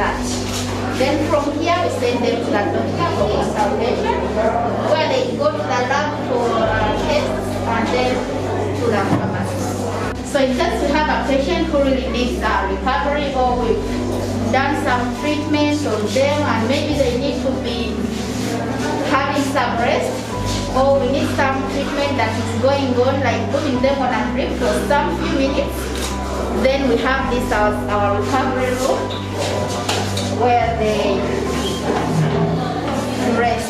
that. Then from here we send them to the doctor for consultation, where they go to the lab for tests and then to the pharmacy. So in case we have a patient who really needs recovery, or we've done some treatment on them and maybe they need to be having some rest, or we need some treatment that is going on, like putting them on a drip for some few minutes, then we have this as our recovery room where they rest.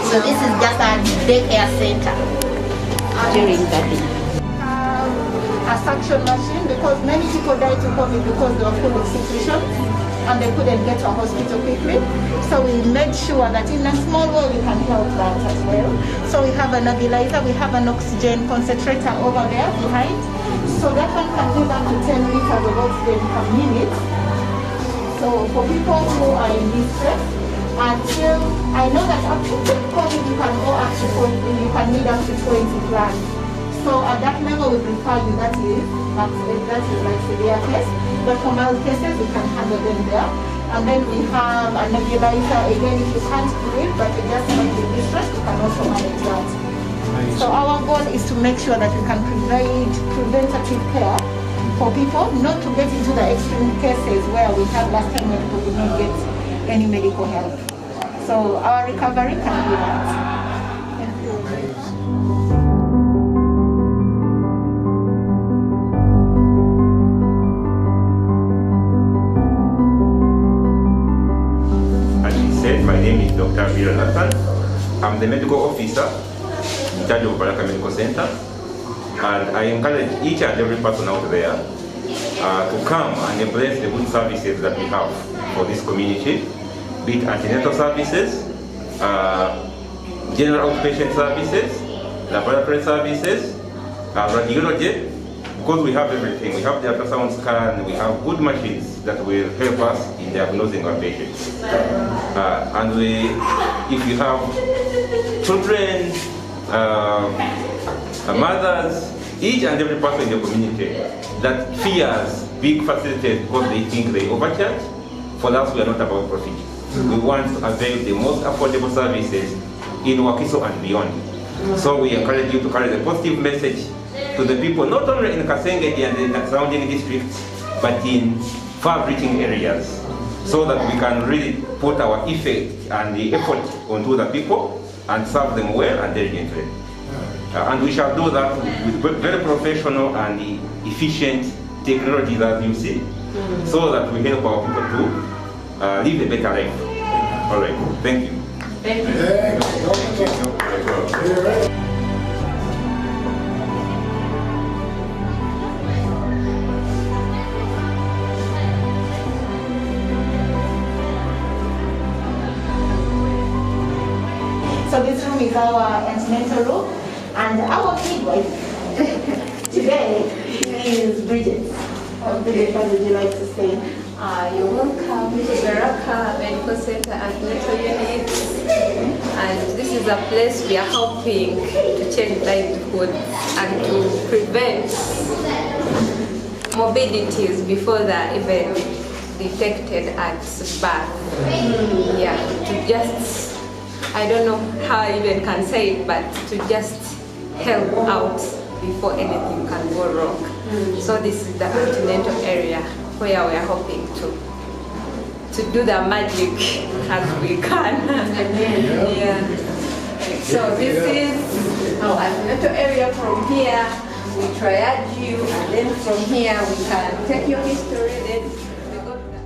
So this is just a daycare center during the day. A suction machine, because many people died to COVID because they were full of secretion and they couldn't get to a hospital quickly. So we made sure that in a small way we can help that as well. So we have a nebulizer, we have an oxygen concentrator over there behind. So that one can give up to 10 liters of oxygen per minute. So for people who are in distress, until I know that up to COVID you can go up to 40, you can need up to 20 grams. So at that level we prefer you, that is like severe case. But for mild cases we can handle them there. And then we have a nebulizer, again if you can't breathe but you just might be distressed, you can also manage that. So our goal is to make sure that we can provide preventative care for people, not to get into the extreme cases where we had last time when people could not get any medical help. So our recovery can do that. My name is Dr. Abir Nathan. I'm the medical officer in charge of Baraka Medical Center, and I encourage each and every person out there to come and embrace the good services that we have for this community, be it antenatal services, general outpatient services, laboratory services, radiology, because we have everything. We have the ultrasound scan, we have good machines that will help us in diagnosing our patients. And if you have children, mothers, each and every person in the community that fears big facilities because they think they overcharge, for us we are not about profit. We want to avail the most affordable services in Wakiso and beyond. So we encourage you to carry the positive message to the people, not only in Kasengedi and the surrounding districts, but in far-reaching areas, so that we can really put our effect and the effort onto the people and serve them well and diligently. And we shall do that with very professional and efficient technology that you see, so that we help our people to live a better life. All right, thank you. Thank you. So this room is our antenatal room, and our midwife today is Bridget. Bridget, what would you like to say? You're welcome to Baraka Medical Center Antenatal Unit, and this is a place we are helping to change livelihood and to prevent morbidities before they're even detected at birth. Yeah, to just, I don't know how I even can say it, but to just help out before anything can go wrong. So this is the antenatal area where we are hoping to do the magic as we can. Yeah. So this is our antenatal area. From here we triage you, and then from here we can take your history. Then we go to the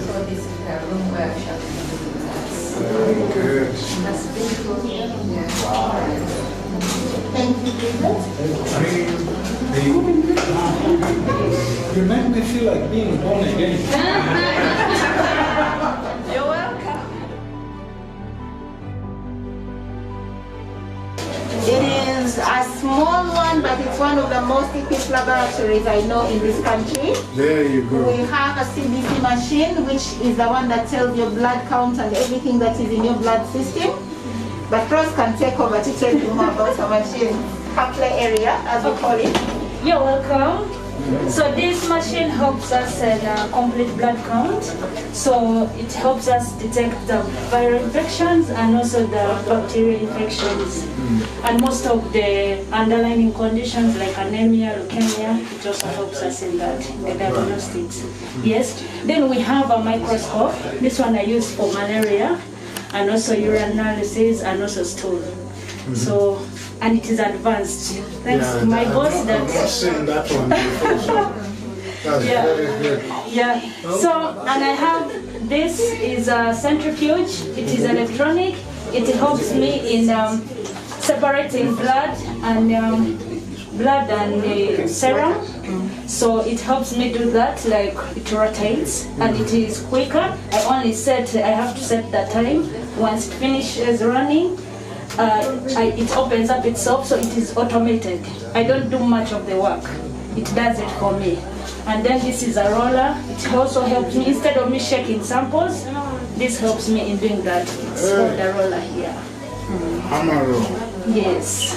so this is the room where we shall be doing that. Very good. That's beautiful. Yeah. Wow. Thank you, Bridget. You make me feel like being born again. You're welcome. It is a small one, but it's one one of the most equipped laboratories I know in this country. There you go. We have a CBC machine, which is the one that tells your blood count and everything that is in your blood system. But Rose can take over to tell you more about the machine. Hapley area, as we call it. You're welcome. So this machine helps us in complete blood count. So it helps us detect the viral infections and also the bacterial infections. And most of the underlying conditions like anemia, leukemia, it also helps us in that, the diagnostics. Yes. Then we have a microscope. This one I use for malaria and also urine analysis and also stool. So, and it is advanced. Thanks to my boss I've seen that one before. That's very good. Yeah. So, and I have, this is a centrifuge. It is electronic. It helps me in separating blood and serum. So it helps me do that, like it rotates and it is quicker. I have to set the time. Once it finishes running, it opens up itself, so it is automated. I don't do much of the work. It does it for me. And then this is a roller. It also helps me, instead of me shaking samples, this helps me in doing that. It's called the roller here. Hammer roll. Yes.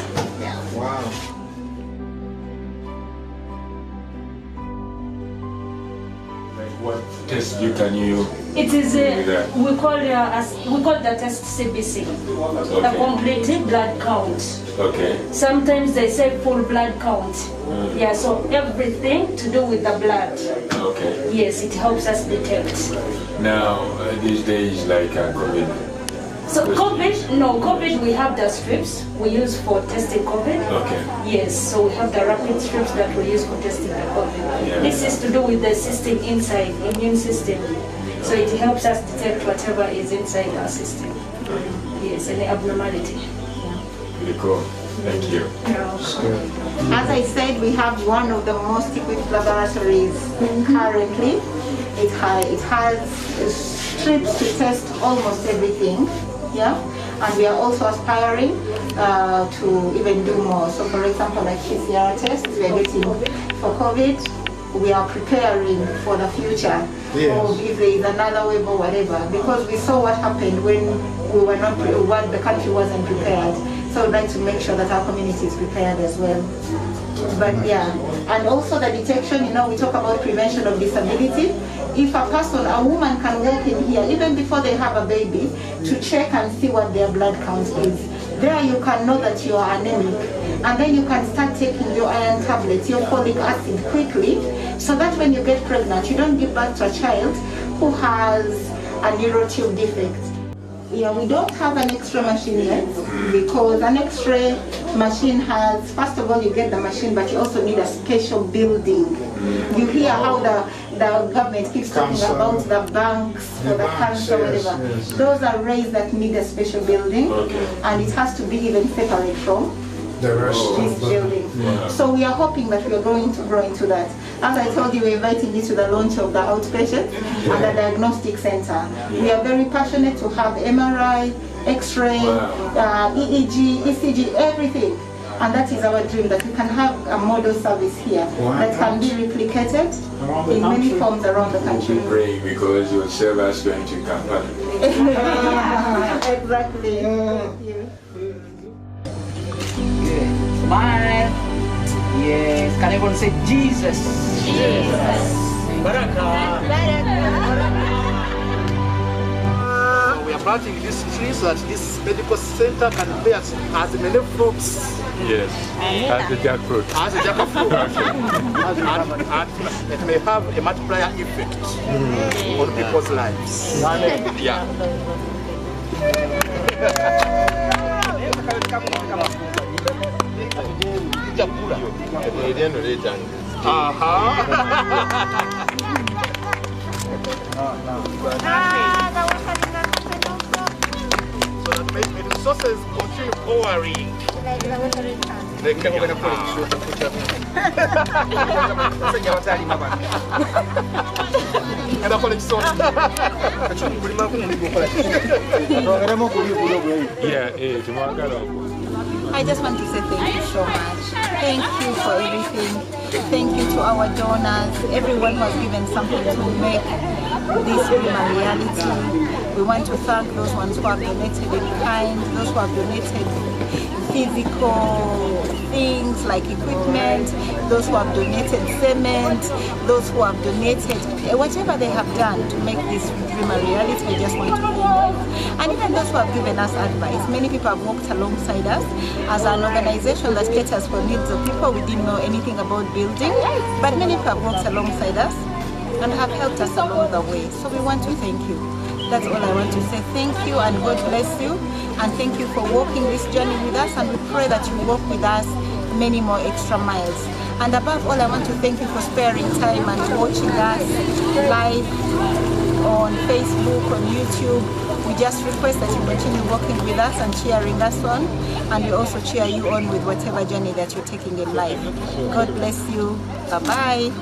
Wow. What test can you? It is we call the test CBC, the complete blood count. Okay. Sometimes they say full blood count. Yeah, so everything to do with the blood. Okay. Yes, it helps us detect. Now these days, like COVID. So COVID, we have the strips we use for testing COVID. Okay. Yes, so we have the rapid strips that we use for testing the COVID. Yeah. This is to do with the system inside, immune system. So it helps us detect whatever is inside our system. Yes, any abnormality. Really cool. Thank you. As I said, we have one of the most equipped laboratories currently. It has strips to test almost everything. Yeah, and we are also aspiring to even do more. So for example, like PCR tests, we are getting for COVID. We are preparing for the future, or if there is another wave or whatever, because we saw what happened when we were not, when the country wasn't prepared. So we'd like to make sure that our community is prepared as well. But yeah, and also the detection, we talk about prevention of disability. If a woman can walk in here, even before they have a baby, to check and see what their blood count is. There you can know that you are anemic. And then you can start taking your iron tablets, your folic acid quickly, so that when you get pregnant, you don't give birth to a child who has a neurotube defect. Yeah, we don't have an X-ray machine yet, because an X-ray machine has, first of all, you get the machine, but you also need a special building. You hear how the government keeps talking about the banks for the cancer, whatever. Yes. Those are raised that need a special building, and it has to be even separate from The rest this of the building. So we are hoping that we are going to grow into that. As I told you, we're inviting you to the launch of the outpatient and the diagnostic center. We are very passionate to have MRI, X-ray, EEG, ECG, everything. And that is our dream, that we can have a model service here that can be replicated in many forms around the country. Pray because your servers going to Kampala. Exactly. Thank you. Smile. Yes. Can everyone say Jesus? Jesus. Baraka. We are planting this tree so that this medical center can bear as many fruits. Yes. As the jackfruit. As a jackfruit. And it may have a multiplier effect on people's lives. Yeah. So that may the resources continue pouring. They can go and put Yeah, tomorrow. I just want to say thank you so much. Thank you for everything. Thank you to our donors, everyone who has given something to make this dream a reality. We want to thank those ones who have donated in kind, those who have donated physical things like equipment, those who have donated cement, those who have donated whatever they have done to make this dream a reality. We just want to thank you. And even those who have given us advice. Many people have worked alongside us as an organization that caters for needs of people. We didn't know anything about building, but many people have worked alongside us and have helped us along the way. So we want to thank you. That's all I want to say. Thank you and God bless you. And thank you for walking this journey with us, and we pray that you walk with us many more extra miles. And above all, I want to thank you for sparing time and watching us live on Facebook, on YouTube. We just request that you continue walking with us and cheering us on, and we also cheer you on with whatever journey that you're taking in life. God bless you. Bye-bye.